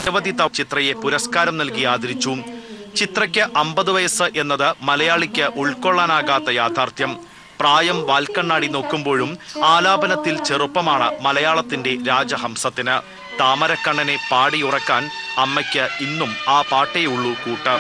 നിരവധി ചിത്രയെ പുരസ്കാരം നൽകി ആദരിച്ചു. ചിത്രയ്ക്ക് 50 വയസ്സ് എന്നത് മലയാളിക്ക് ഉൾക്കൊള്ളാനാകാത്ത യാഥാർത്ഥ്യം. പ്രായം വാൽക്കണ്ണാടി നോക്കുമ്പോഴും ആലാപനത്തിൽ ചെറുപ്പമാണ് മലയാളത്തിന്റെ രാജഹംസത്തിന്. താമരക്കണ്ണനെ പാടിയുറക്കാൻ അമ്മയ്ക്ക് ഇന്നും ആ പാട്ടേയുള്ളൂ കൂട്ട്.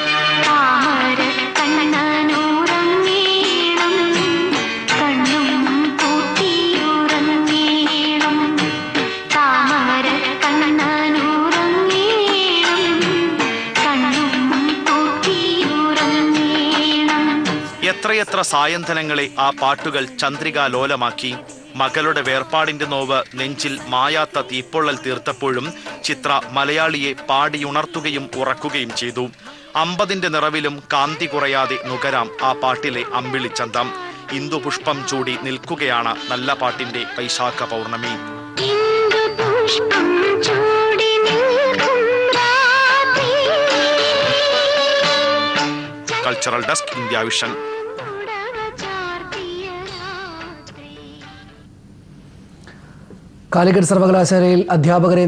എത്രയെത്ര സായന്തനങ്ങളെ ആ പാട്ടുകൾ ചന്ദ്രികാലോലമാക്കി. മകളുടെ വേർപാടിന്റെ നോവ് നെഞ്ചിൽ മായാത്ത തീപ്പൊള്ളൽ തീർത്തപ്പോഴും ചിത്ര മലയാളിയെ പാടിയുണർത്തുകയും ഉറക്കുകയും ചെയ്തു. 50ന്റെ നിറവിലും കാന്തി കുറയാതെ നുകരാം ആ പാട്ടിലെ അമ്പിളിച്ചന്തം. ഇന്ദുപുഷ്പം ചൂടി നിൽക്കുകയാണ് നല്ല പാട്ടിന്റെ വൈശാഖ പൗർണമി. Cultural desk, India Vision. Calicut സർവകലാശാലയിൽ അധ്യാപകരെ